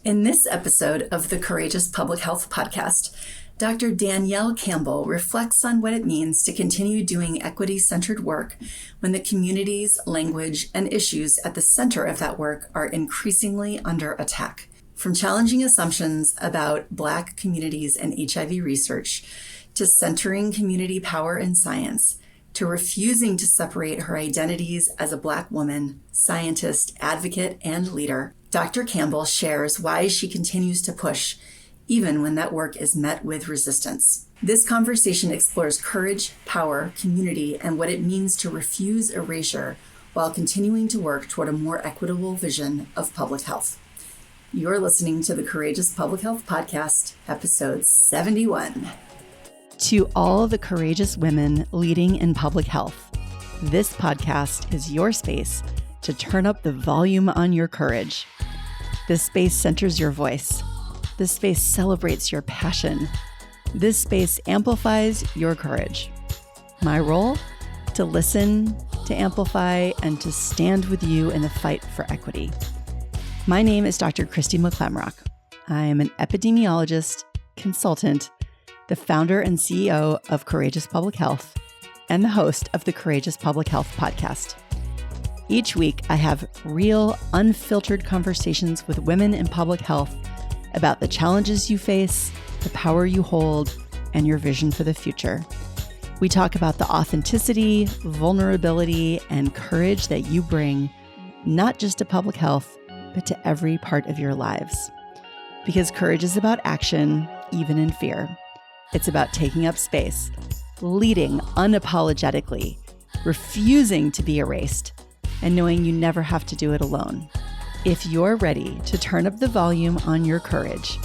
In this episode of the Courageous Public Health Podcast, Dr. Danielle Campbell reflects on what it means to continue doing equity-centered work when the communities, language, and issues at the center of that work are increasingly under attack. From challenging assumptions about Black communities and HIV research, to centering community power in science, to refusing to separate her identities as a Black woman, scientist, advocate, and leader, Dr. Campbell shares why she continues to push, even when that work is met with resistance. This conversation explores courage, power, community, and what it means to refuse erasure while continuing to work toward a more equitable vision of public health. You're listening to the Courageous Public Health Podcast, episode 71. To all the courageous women leading in public health, this podcast is your space to turn up the volume on your courage. This space centers your voice. This space celebrates your passion. This space amplifies your courage. My role? To listen, to amplify, and to stand with you in the fight for equity. My name is Dr. Christy McClamrock. I am an epidemiologist, consultant, the founder and CEO of Courageous Public Health, and the host of the Courageous Public Health Podcast. Each week, I have real, unfiltered conversations with women in public health about the challenges you face, the power you hold, and your vision for the future. We talk about the authenticity, vulnerability, and courage that you bring, not just to public health, but to every part of your lives. Because courage is about action, even in fear. It's about taking up space, leading unapologetically, refusing to be erased, and knowing you never have to do it alone. If you're ready to turn up the volume on your courage,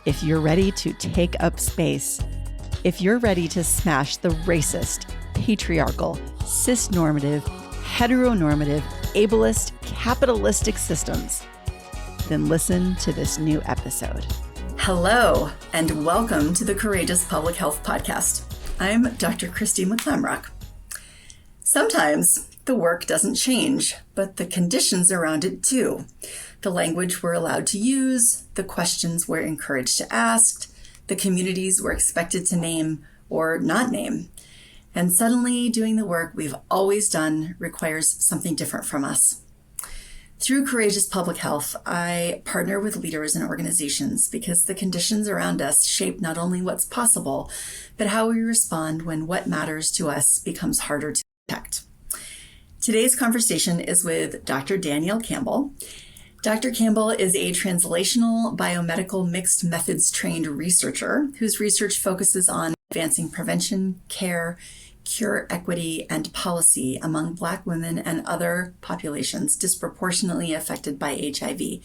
if you're ready to take up space, if you're ready to smash the racist, patriarchal, cisnormative, heteronormative, ableist, capitalistic systems, then listen to this new episode. Hello, and welcome to the Courageous Public Health Podcast. I'm Dr. Christy McClamrock. Sometimes the work doesn't change, but the conditions around it do. The language we're allowed to use, the questions we're encouraged to ask, the communities we're expected to name or not name. And suddenly doing the work we've always done requires something different from us. Through Courageous Public Health, I partner with leaders and organizations because the conditions around us shape not only what's possible, but how we respond when what matters to us becomes harder to protect. Today's conversation is with Dr. Danielle Campbell. Dr. Campbell is a translational biomedical mixed methods trained researcher whose research focuses on advancing prevention, care, cure equity, and policy among Black women and other populations disproportionately affected by HIV.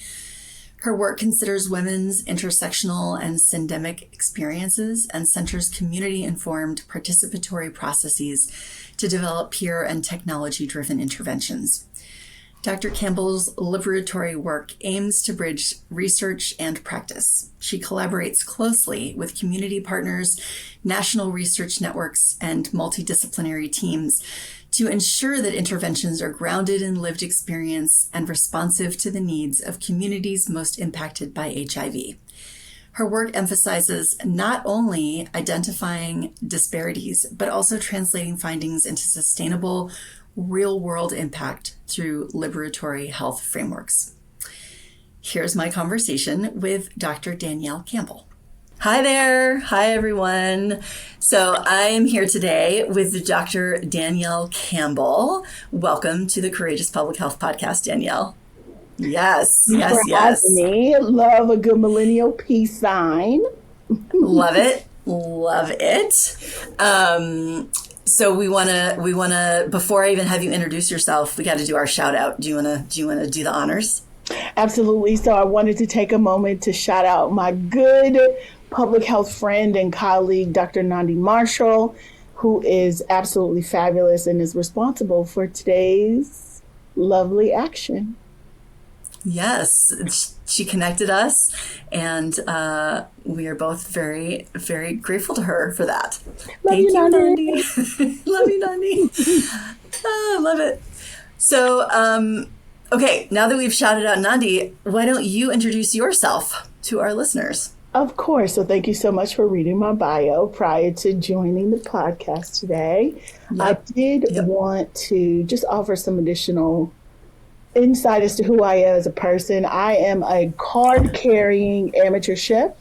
Her work considers women's intersectional and syndemic experiences and centers community-informed participatory processes to develop peer and technology-driven interventions. Dr. Campbell's liberatory work aims to bridge research and practice. She collaborates closely with community partners, national research networks, and multidisciplinary teams to ensure that interventions are grounded in lived experience and responsive to the needs of communities most impacted by HIV. Her work emphasizes not only identifying disparities, but also translating findings into sustainable, real-world impact through liberatory health frameworks. Here's my conversation with Dr. Danielle Campbell. Hi there. Hi, everyone. So I am here today with Dr. Danielle Campbell. Welcome to the Courageous Public Health Podcast, Danielle. Yes. Having me. Love a good millennial peace sign. Love it. So we want to, before I even have you introduce yourself, we got to do our shout out. Do you want to do the honors? Absolutely. So I wanted to take a moment to shout out my good public health friend and colleague, Dr. Nandi Marshall, who is absolutely fabulous and is responsible for today's lovely action. Yes, she connected us, and we are both very, very grateful to her for that. Thank you, Nandi. Love you, Nandi. I love it. So, Okay, now that we've shouted out Nandi, why don't you introduce yourself to our listeners? Of course. So thank you so much for reading my bio prior to joining the podcast today. Yep. I did want to just offer some additional insight as to who I am as a person. I am a card-carrying amateur chef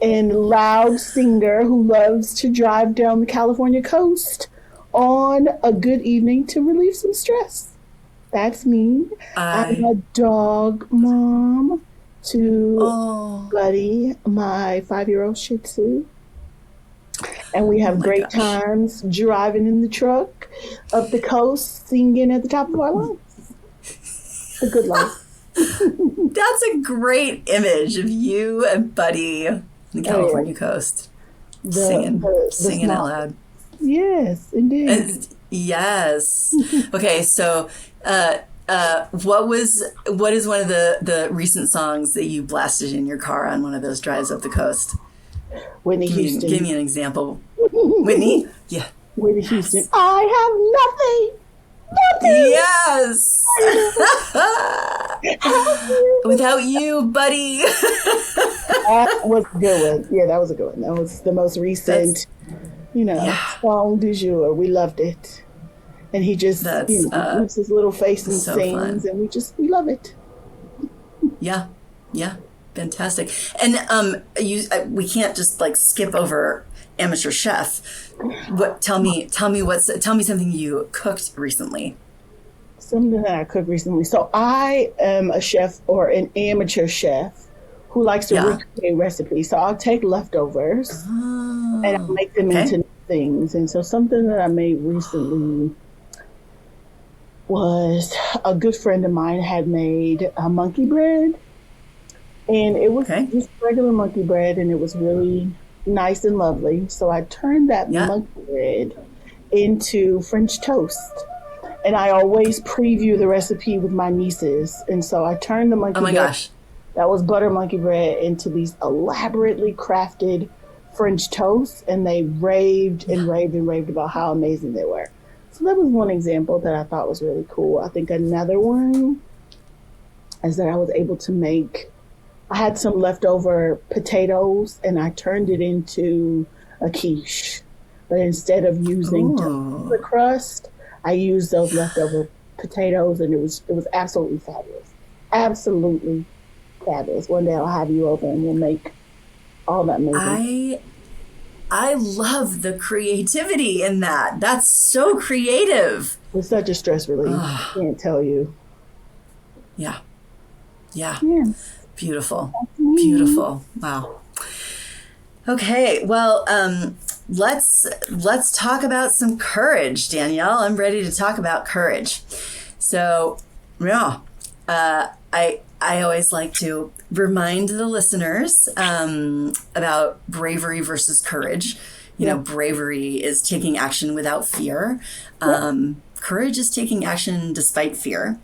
and loud singer who loves to drive down the California coast on a good evening to relieve some stress. That's me. I'm a dog mom to Buddy, my 5-year-old Shih Tzu. And we have great times driving in the truck up the coast, singing at the top of our lungs. A good life. That's a great image of you and Buddy on the California coast, singing out loud. Yes, indeed. Yes. Okay, so what is one of the recent songs that you blasted in your car on one of those drives up the coast? Whitney Houston. Give me an example. Whitney? Yeah. Whitney Houston. I have nothing. Yes. Without you, Buddy. That was a good one. Yeah, that was a good one. That was the most recent, song du jour. We loved it. And he just moves his little face and sings, fun. And we love it. Yeah, fantastic. And we can't just skip over amateur chef. Tell me something you cooked recently. Something that I cooked recently. So I am a chef or an amateur chef who likes to recreate recipes. So I'll take leftovers and I'll make them into things. And so something that I made recently was a good friend of mine had made a monkey bread, and it was just regular monkey bread, and it was really nice and lovely. So I turned that monkey bread into French toast, and I always preview the recipe with my nieces, and so I turned the monkey bread that was butter monkey bread into these elaborately crafted French toasts, and they raved and raved and raved about how amazing they were. So that was one example that I thought was really cool. I think another one is that I was able to I had some leftover potatoes and I turned it into a quiche. But instead of using the crust, I used those leftover potatoes, and it was absolutely fabulous. Absolutely fabulous. One day I'll have you over and we'll make all that amazing. I love the creativity in that. That's so creative. It's such a stress relief. I can't tell you. Yeah. Beautiful. Wow. Okay. Well, let's talk about some courage, Danielle. I'm ready to talk about courage. So, I always like to remind the listeners about bravery versus courage. Bravery is taking action without fear. Courage is taking action despite fear.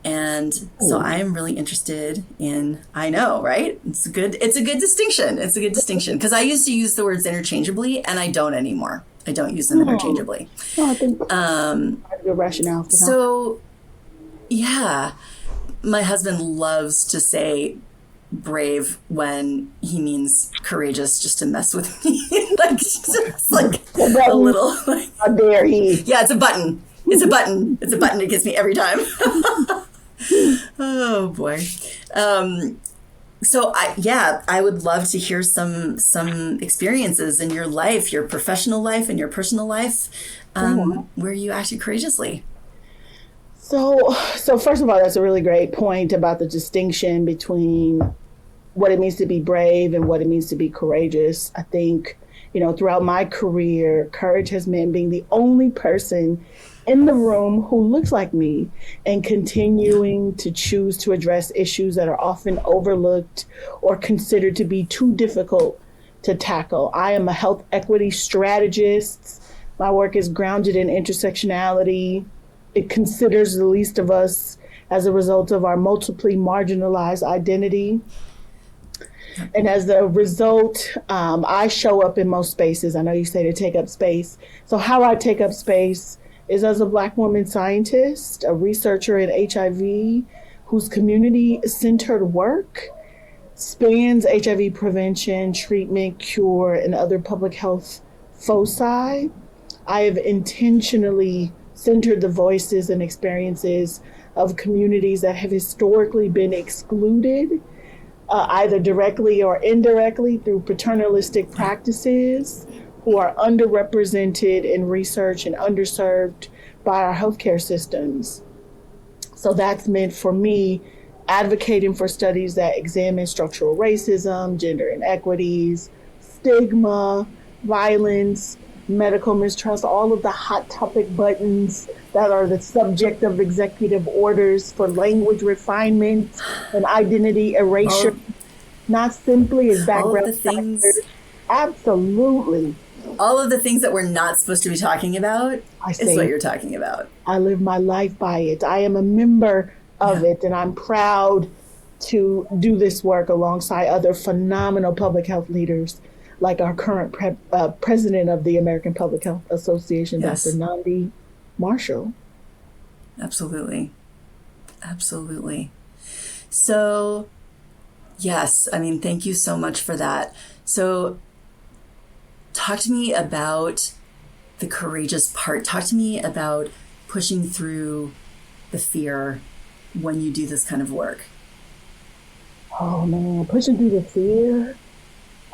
And so I'm really interested in, I know, right? It's a good distinction. Because I used to use the words interchangeably, and I don't anymore. I don't use them interchangeably. I think I have a good rationale for that. So, my husband loves to say brave when he means courageous, just to mess with me. A little. How dare he? Yeah, it's a button. It's a button. It gets me every time. Oh boy. So I would love to hear some experiences in your life, your professional life and your personal life, where you acted courageously. So first of all, that's a really great point about the distinction between what it means to be brave and what it means to be courageous. I think, throughout my career, courage has meant being the only person in the room who looks like me and continuing to choose to address issues that are often overlooked or considered to be too difficult to tackle. I am a health equity strategist. My work is grounded in intersectionality. It considers the least of us as a result of our multiply marginalized identity. And as a result, I show up in most spaces. I know you say to take up space. So how I take up space is as a Black woman scientist, a researcher in HIV, whose community-centered work spans HIV prevention, treatment, cure, and other public health foci. I have intentionally centered the voices and experiences of communities that have historically been excluded, either directly or indirectly through paternalistic practices, who are underrepresented in research and underserved by our healthcare systems. So that's meant for me advocating for studies that examine structural racism, gender inequities, stigma, violence, medical mistrust, all of the hot topic buttons that are the subject of executive orders for language refinement and identity erasure, not simply as background all of the things, factors. Absolutely. All of the things that we're not supposed to be talking about is what you're talking about. I live my life by it. I am a member of it, and I'm proud to do this work alongside other phenomenal public health leaders, like our current president of the American Public Health Association, Dr. Nandi Marshall. Absolutely. Absolutely. So, yes, I mean, thank you so much for that. So, talk to me about the courageous part. Talk to me about pushing through the fear when you do this kind of work. Oh man, pushing through the fear.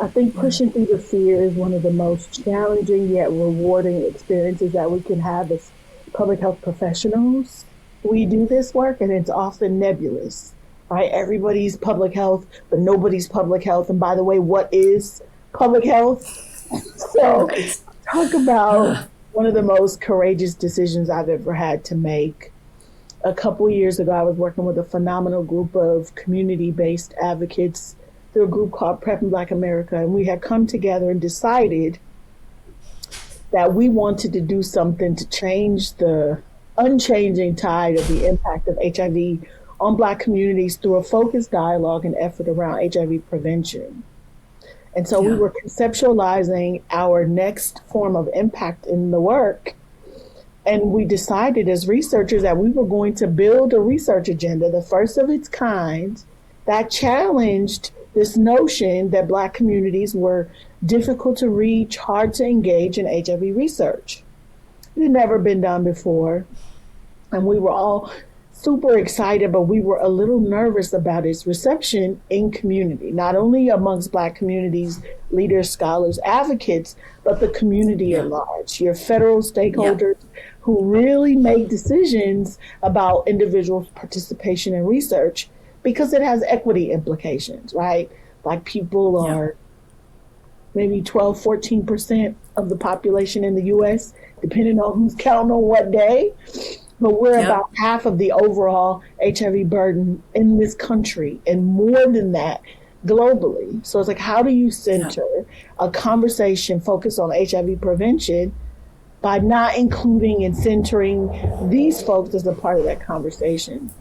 I think pushing through the fear is one of the most challenging yet rewarding experiences that we can have as public health professionals. We do this work and it's often nebulous, right? Everybody's public health, but nobody's public health. And by the way, what is public health? So talk about one of the most courageous decisions I've ever had to make. A couple years ago, I was working with a phenomenal group of community-based advocates through a group called Prepping Black America. And we had come together and decided that we wanted to do something to change the unchanging tide of the impact of HIV on Black communities through a focused dialogue and effort around HIV prevention. And so we were conceptualizing our next form of impact in the work. And we decided as researchers that we were going to build a research agenda, the first of its kind, that challenged this notion that Black communities were difficult to reach, hard to engage in HIV research. It had never been done before. And we were all super excited, but we were a little nervous about its reception in community, not only amongst Black communities, leaders, scholars, advocates, but the community at large, your federal stakeholders who really make decisions about individuals' participation in research, because it has equity implications, right? Black people are maybe 12, 14% of the population in the US, depending on who's counting on what day. But we're about half of the overall HIV burden in this country, and more than that globally. So it's like, how do you center a conversation focused on HIV prevention by not including and centering these folks as a part of that conversation?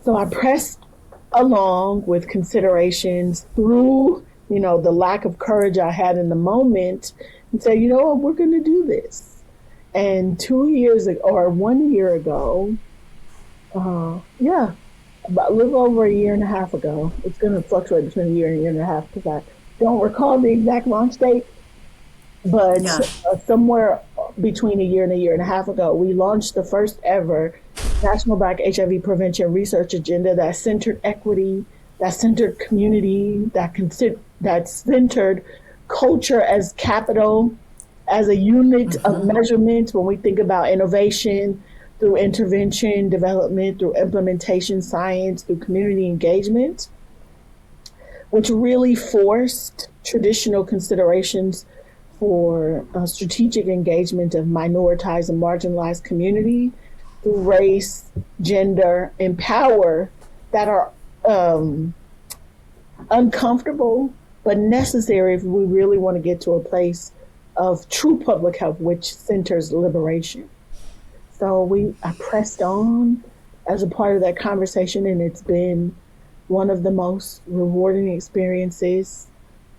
So I pressed along with considerations through, the lack of courage I had in the moment, and said, you know what, we're going to do this. And 2 years ago, or 1 year ago, about a little over a year and a half ago, it's going to fluctuate between a year and a half because I don't recall the exact launch date, but somewhere between a year and a half ago, we launched the first ever National Black HIV Prevention Research Agenda that centered equity, that centered community, that centered culture as capital, as a unit of measurement when we think about innovation, through intervention, development, through implementation, science, through community engagement, which really forced traditional considerations for strategic engagement of minoritized and marginalized community through race, gender, and power that are uncomfortable but necessary if we really want to get to a place of true public health, which centers liberation. So I pressed on as a part of that conversation, and it's been one of the most rewarding experiences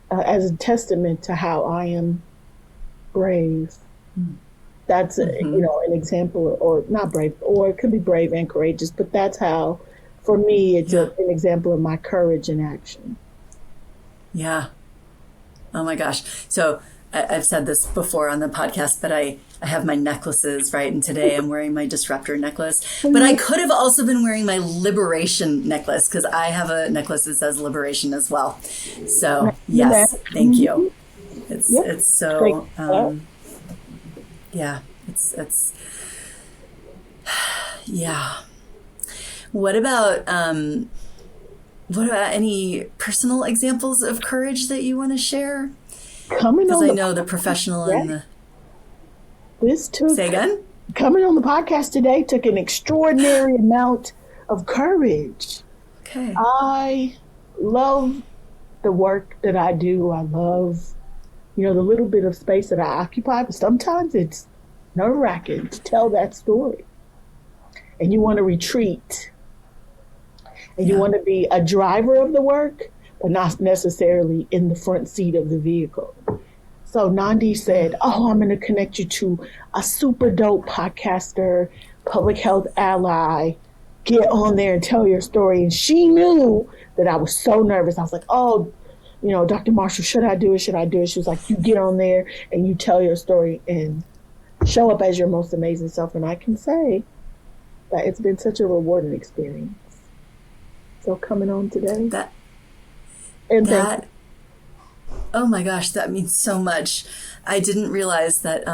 as a testament to how I am brave. That's an example, or not brave, or it could be brave and courageous, but that's how for me, it's an example of my courage in action. Yeah. Oh my gosh. So I've said this before on the podcast, but I have my necklaces, right? And today I'm wearing my disruptor necklace, but I could have also been wearing my liberation necklace because I have a necklace that says liberation as well. So yes, thank you. It's so, yeah, it's, yeah. What about any personal examples of courage that you want to share? Because I know the professional and the... Say again? Coming on the podcast today took an extraordinary amount of courage. Okay. I love the work that I do. I love, the little bit of space that I occupy, but sometimes it's nerve-wracking to tell that story. And you want to retreat. And you want to be a driver of the work, but not necessarily in the front seat of the vehicle. So Nandi said, I'm going to connect you to a super dope podcaster, public health ally. Get on there and tell your story. And she knew that I was so nervous. I was like, Dr. Marshall, should I do it? Should I do it? She was like, you get on there and you tell your story and show up as your most amazing self. And I can say that it's been such a rewarding experience. So coming on today. Oh my gosh, that means so much. I didn't realize that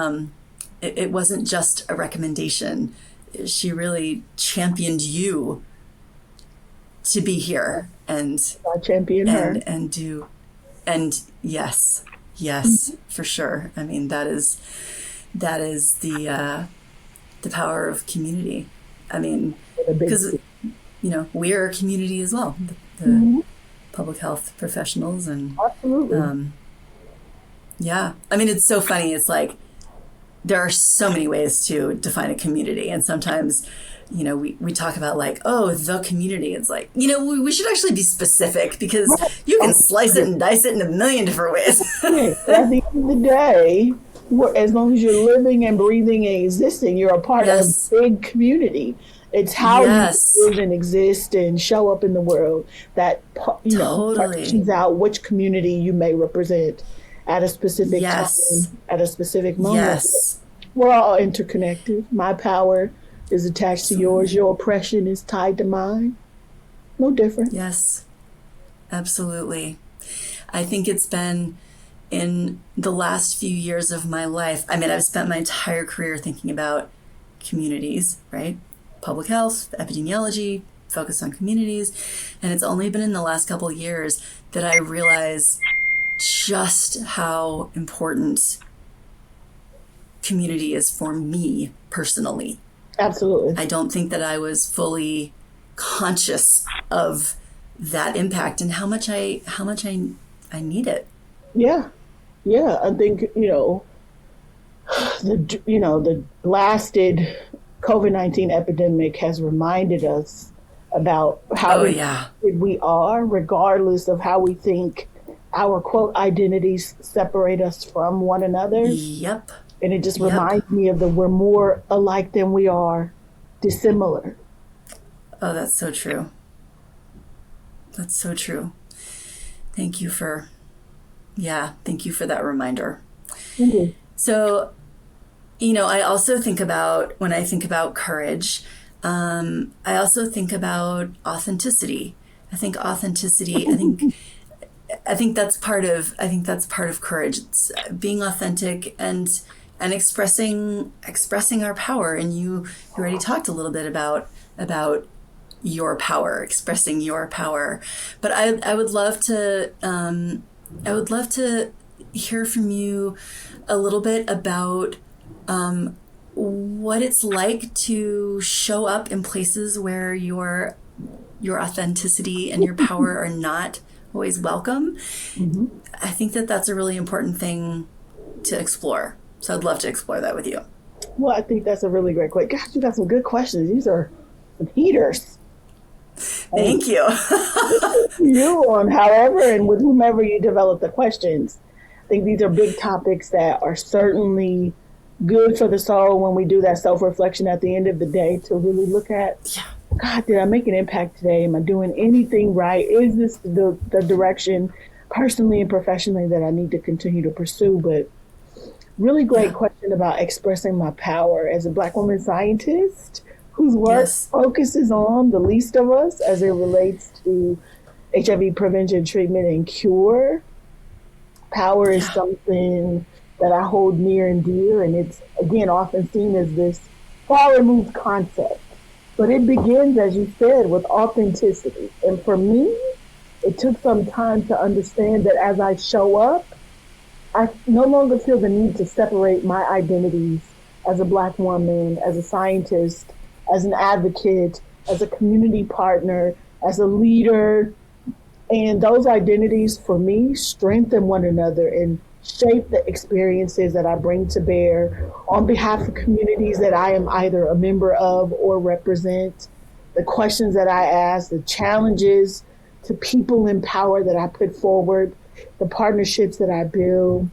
it wasn't just a recommendation. She really championed you to be here and I champion her and yes, for sure. I mean, that is the power of community. I mean, because we're a community as well. The public health professionals and absolutely. I mean, it's so funny. It's like there are so many ways to define a community, and sometimes we talk about like, the community. It's like, we should actually be specific because you can slice it and dice it in a million different ways. At the end of the day, as long as you're living and breathing and existing, you're a part of a big community. It's how you live and exist and show up in the world that, partitions out which community you may represent at a specific time, at a specific moment. Yes. We're all interconnected. My power is attached to yours. Your oppression is tied to mine. No different. Yes, absolutely. I think it's been in the last few years of my life. I mean, I've spent my entire career thinking about communities, right? Public health, epidemiology, focus on communities. And it's only been in the last couple of years that I realize just how important community is for me personally. Absolutely. I don't think that I was fully conscious of that impact and how much I need it. Yeah. I think, the blasted COVID-19 epidemic has reminded us about how we are, regardless of how we think our quote identities separate us from one another. Yep. And it just reminds me of we're more alike than we are dissimilar. Oh, that's so true. That's so true. Thank you for that reminder. Indeed. So, I also think about, when I think about courage, I also think about authenticity. I think that's part of courage. It's being authentic and expressing our power. And you already talked a little bit about your power, expressing your power. But I would love to hear from you a little bit about what it's like to show up in places where your authenticity and your power are not always welcome. Mm-hmm. I think that's a really important thing to explore. So I'd love to explore that with you. Well, I think that's a really great question. Gosh, you got some good questions. These are some heaters. Thank you. You on however and with whomever you develop the questions. I think these are big topics that are certainly good for the soul when we do that self-reflection at the end of the day to really look at God, did I make an impact today? Am I doing anything right? Is this the direction personally and professionally that I need to continue to pursue? But really great question about expressing my power as a Black woman scientist whose work focuses on the least of us as it relates to HIV prevention, treatment, and cure. Power is something that I hold near and dear, and it's, again, often seen as this far removed concept. But it begins, as you said, with authenticity. And for me, it took some time to understand that as I show up, I no longer feel the need to separate my identities as a Black woman, as a scientist, as an advocate, as a community partner, as a leader. And those identities, for me, strengthen one another and shape the experiences that I bring to bear on behalf of communities that I am either a member of or represent, the questions that I ask, the challenges to people in power that I put forward, the partnerships that I build,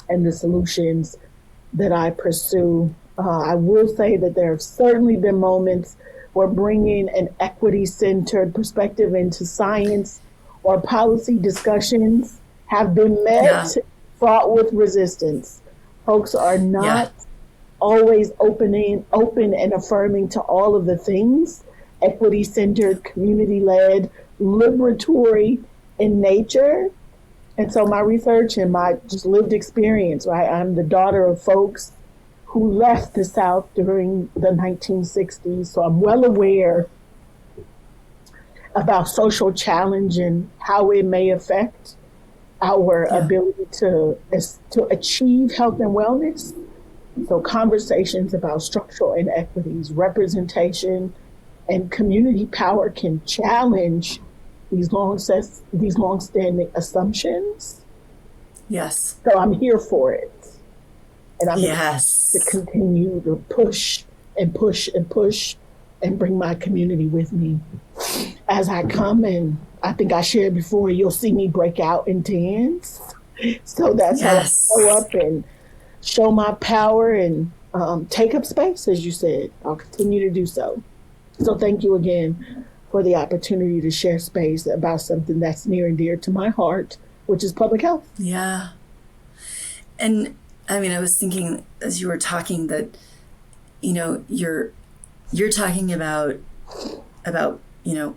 and the solutions that I pursue. I will say that there have certainly been moments where bringing an equity-centered perspective into science or policy discussions have been met fraught with resistance. Folks are not always open and affirming to all of the things equity-centered, community-led, liberatory in nature. And so my research and my just lived experience, right? I'm the daughter of folks who left the South during the 1960s. So I'm well aware about social challenge and how it may affect our ability to achieve health and wellness. So conversations about structural inequities, representation, and community power can challenge these long-standing assumptions. Yes. So I'm here for it. And I'm to continue to push and push and push and bring my community with me as I come. And I think I shared before, you'll see me break out and dance. So that's how I show up and show my power and take up space, as you said. I'll continue to do so. So thank you again for the opportunity to share space about something that's near and dear to my heart, which is public health. Yeah. And I mean, I was thinking as you were talking that, you know, you're talking about, you know,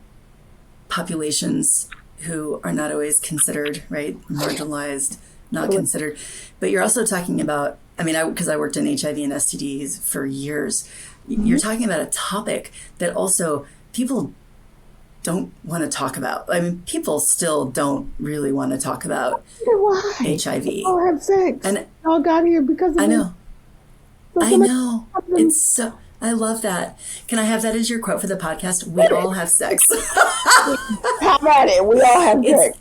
populations who are not always considered, right? Marginalized, not considered. But you're also talking about, I mean, because I worked in HIV and STDs for years, you're talking about a topic that also people don't want to talk about. I mean, people still don't really want to talk about HIV. All have sex. And all got here because of I know. I know. It's so, I love that. Can I have that as your quote for the podcast? We all have sex. How about it? We all have sex.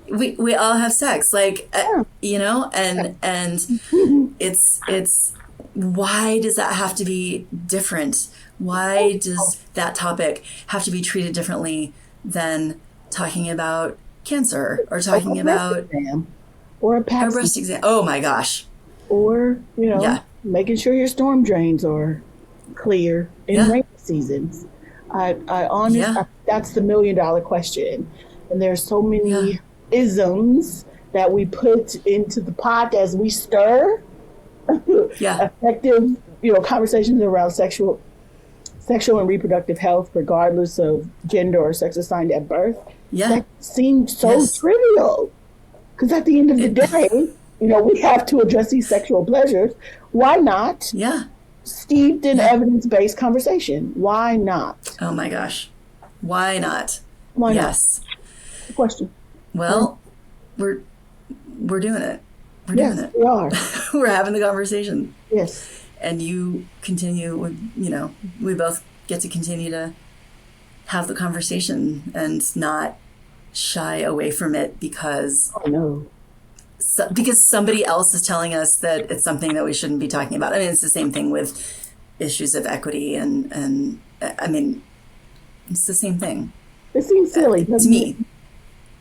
We all have sex. Like, you know, and it's, why does that have to be different? Why does that topic have to be treated differently than talking about cancer or talking about or a breast exam? Oh my gosh. Or, you know, making sure your storm drains are clear in rainy seasons. That's the $1 million question. And there's so many isms that we put into the pot as we stir effective, you know, conversations around sexual and reproductive health, regardless of gender or sex assigned at birth. That seems so trivial. Because at the end of the day, you know, we have to address these sexual pleasures. Why not? Steeped in evidence-based conversation. Why not? Oh my gosh. Why not? Why not? Good question. Well, we're doing it. We're doing it. We are. We're having the conversation. Yes. And you continue, you know, we both get to continue to have the conversation and not shy away from it because because somebody else is telling us that it's something that we shouldn't be talking about. I mean, it's the same thing with issues of equity and I mean, it's the same thing. It seems silly to me.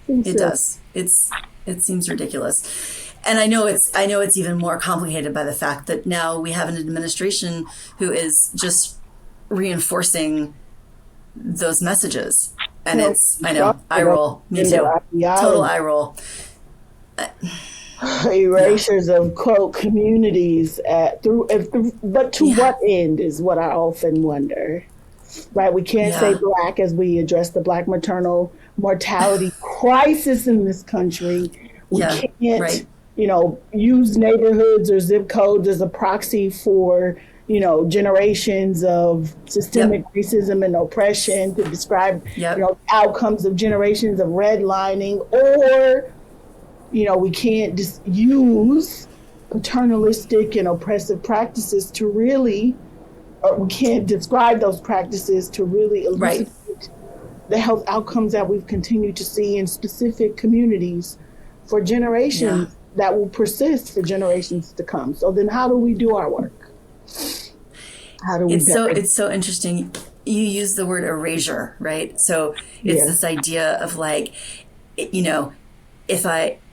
It does. It seems ridiculous. And I know it's even more complicated by the fact that now we have an administration who is just reinforcing those messages. And I know, eye roll, me too. Total eye roll. Erasures of, quote, communities but to what end is what I often wonder. Right, we can't say Black as we address the Black maternal mortality crisis in this country. We can't, use neighborhoods or zip codes as a proxy for, generations of systemic racism and oppression to describe, outcomes of generations of redlining, or, we can't just use paternalistic and oppressive practices to really, or we can't describe those practices to really elucidate the health outcomes that we've continued to see in specific communities for generations that will persist for generations to come. So then how do we do our work? How do we It's so interesting. You use the word erasure, right? So it's this idea of like,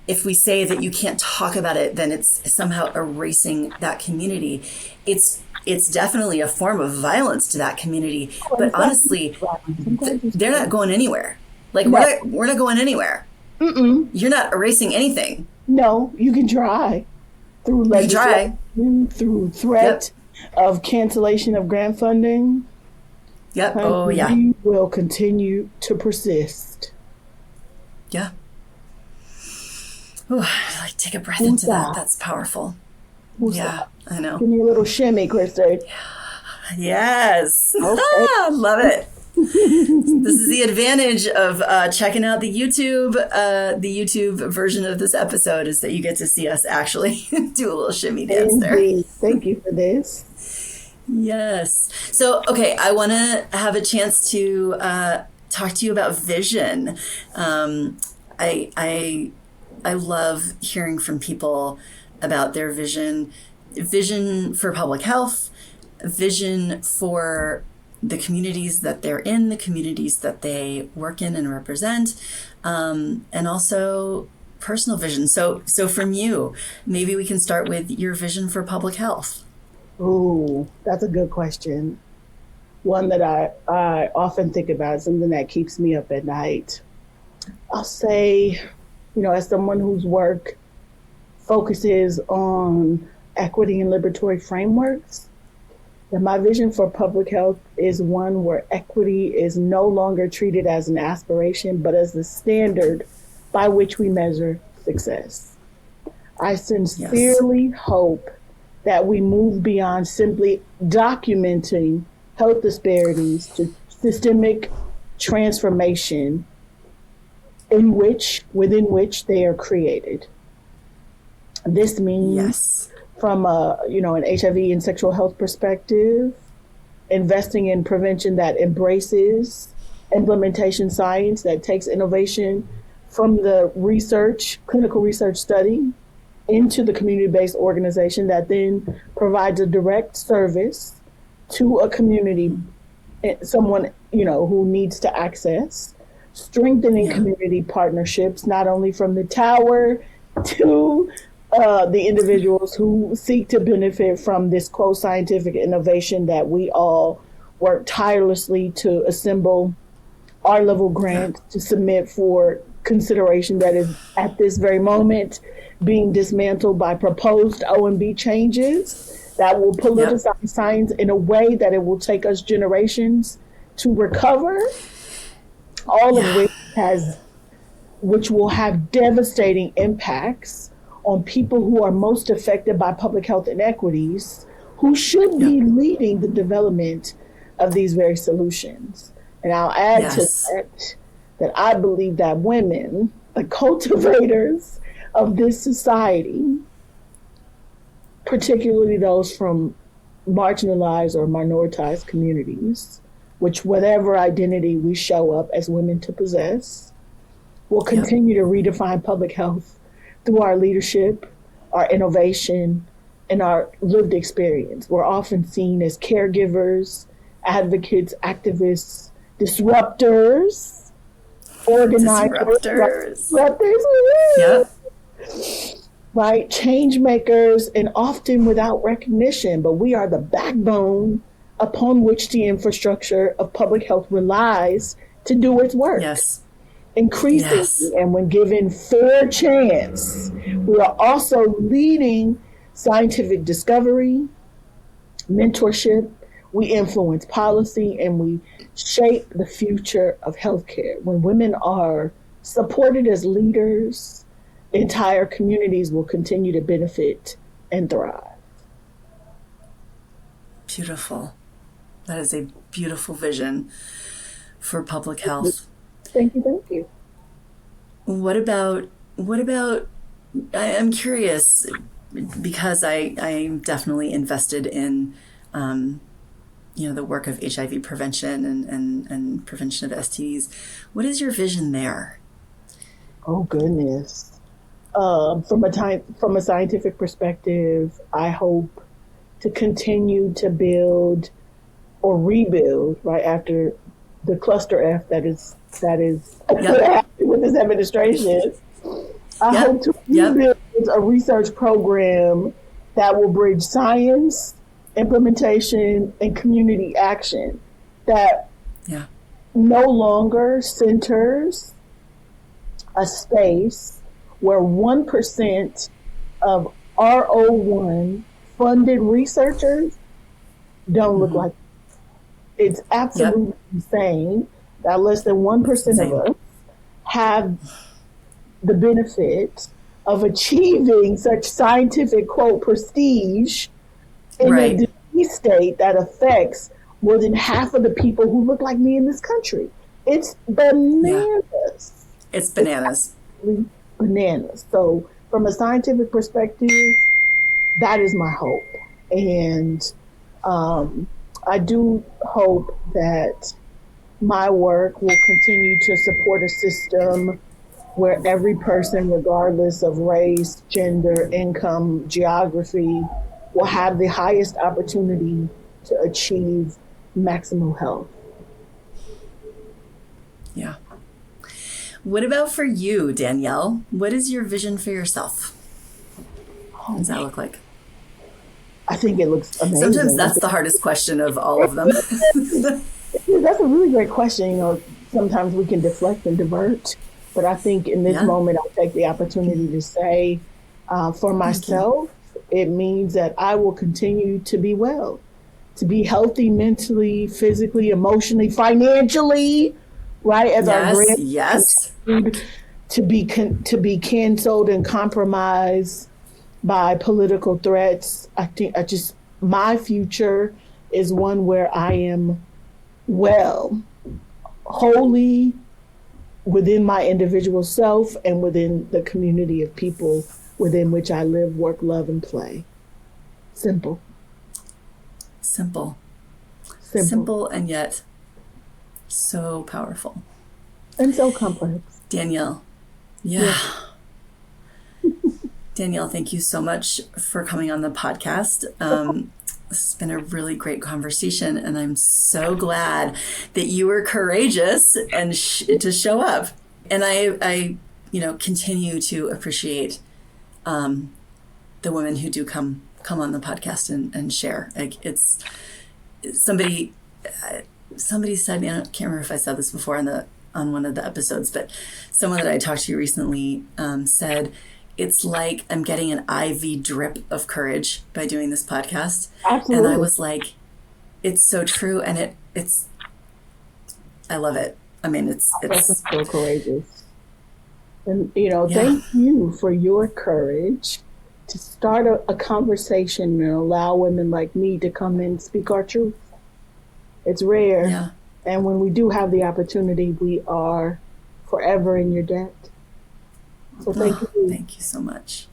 if we say that you can't talk about it, then it's somehow erasing that community. It's definitely a form of violence to that community. But honestly, they're not going anywhere. Like, we're not going anywhere. Mm-mm. You're not erasing anything. No, you can try through legislation, through threat of cancellation of grant funding. Yep. We will continue to persist. Yeah. Ooh, like take a breath into that. That's powerful. I know. Give me a little shimmy, Krista. Yes. Okay. Love it. This is the advantage of checking out the YouTube version of this episode, is that you get to see us actually do a little shimmy dance there. Thank you for this. Yes. So, okay, I want to have a chance to talk to you about vision. I love hearing from people about their vision for public health, vision for the communities that they're in, the communities that they work in and represent, and also personal vision. So from you, maybe we can start with your vision for public health. Ooh, that's a good question. One that I often think about, something that keeps me up at night. I'll say, as someone whose work focuses on equity and liberatory frameworks, that my vision for public health is one where equity is no longer treated as an aspiration, but as the standard by which we measure success. I sincerely hope that we move beyond simply documenting health disparities to systemic transformation within which they are created. This means from an HIV and sexual health perspective, investing in prevention that embraces implementation science, that takes innovation from the clinical research study into the community-based organization that then provides a direct service to a community, someone, who needs to access, strengthening community partnerships, not only from the tower to the individuals who seek to benefit from this quote scientific innovation that we all work tirelessly to assemble our level grant to submit for consideration, that is at this very moment being dismantled by proposed OMB changes that will politicize science in a way that it will take us generations to recover, all of which will have devastating impacts on people who are most affected by public health inequities, who should be leading the development of these very solutions. And I'll add to that I believe that women, the cultivators of this society, particularly those from marginalized or minoritized communities, which whatever identity we show up as women to possess, will continue to redefine public health through our leadership, our innovation, and our lived experience. We're often seen as caregivers, advocates, activists, disruptors, organizers, right? Change makers, and often without recognition, but we are the backbone upon which the infrastructure of public health relies to do its work. Yes. Increasingly, Yes. and when given fair chance, we are also leading scientific discovery, mentorship, we influence policy, and we shape the future of healthcare. When women are supported as leaders, entire communities will continue to benefit and thrive. Beautiful. That is a beautiful vision for public health. Thank you. What about, I'm curious, because I'm definitely invested in, the work of HIV prevention and prevention of STDs. What is your vision there? Oh, goodness. From a scientific perspective, I hope to continue to build or rebuild right after the cluster F that is Yep. with this administration. I hope to rebuild a research program that will bridge science, implementation, and community action that no longer centers a space where 1% of R01 funded researchers don't look like. It's absolutely insane that less than 1% of us have the benefit of achieving such scientific, quote, prestige in a disease state that affects more than half of the people who look like me in this country. It's bananas. It's bananas. It's bananas. So from a scientific perspective, that is my hope. And I do hope that my work will continue to support a system where every person, regardless of race, gender, income, geography, will have the highest opportunity to achieve maximal health. Yeah. What about for you, Danielle? What is your vision for yourself? What does that look like? I think it looks amazing. Sometimes that's the hardest question of all of them. That's a really great question. Sometimes we can deflect and divert, but I think in this moment, I'll take the opportunity to say, for myself, it means that I will continue to be well, to be healthy mentally, physically, emotionally, financially, right? As our grant to be canceled and compromised by political threats. I think my future is one where I am well, wholly within my individual self and within the community of people within which I live, work, love, and play. Simple. Simple, and yet so powerful. And so complex. Danielle. Danielle, thank you so much for coming on the podcast. This has been a really great conversation, and I'm so glad that you were courageous and to show up. And I continue to appreciate the women who do come on the podcast and share. Like it's somebody said, I can't remember if I said this before on one of the episodes, but someone that I talked to recently said, it's like I'm getting an IV drip of courage by doing this podcast. Absolutely. And I was like, it's so true. And I love it. I mean, it's so courageous. And, thank you for your courage to start a conversation and allow women like me to come and speak our truth. It's rare. Yeah. And when we do have the opportunity, we are forever in your debt. So thank you. Thank you so much.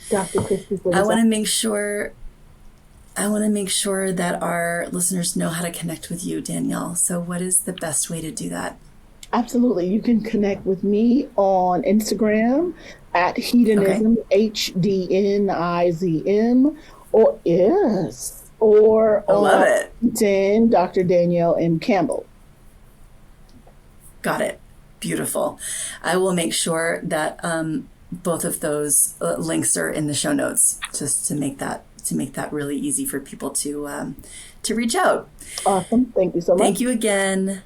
Dr. Christie. I want to make sure that our listeners know how to connect with you, Danielle. So what is the best way to do that? Absolutely. You can connect with me on Instagram at hedonism, HDNIZM, or on LinkedIn, Dr. Danielle M. Campbell. Got it. Beautiful. I will make sure that both of those links are in the show notes just to make that to make that really easy for people to reach out. Awesome. Thank you so much. Thank you again.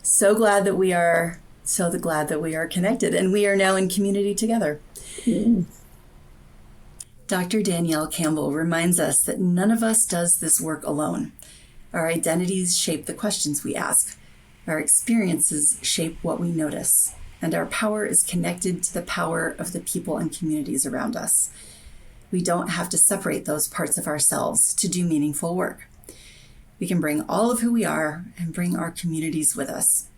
So glad that we are connected, and we are now in community together. Mm-hmm. Dr. Danielle Campbell reminds us that none of us does this work alone. Our identities shape the questions we ask. Our experiences shape what we notice. And our power is connected to the power of the people and communities around us. We don't have to separate those parts of ourselves to do meaningful work. We can bring all of who we are and bring our communities with us.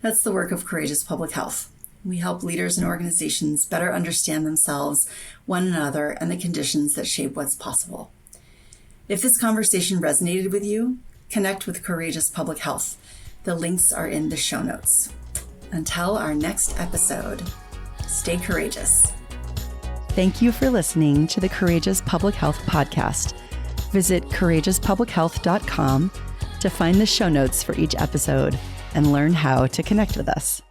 That's the work of Courageous Public Health. We help leaders and organizations better understand themselves, one another, and the conditions that shape what's possible. If this conversation resonated with you, connect with Courageous Public Health. The links are in the show notes. Until our next episode, stay courageous. Thank you for listening to the Courageous Public Health podcast. Visit courageouspublichealth.com to find the show notes for each episode and learn how to connect with us.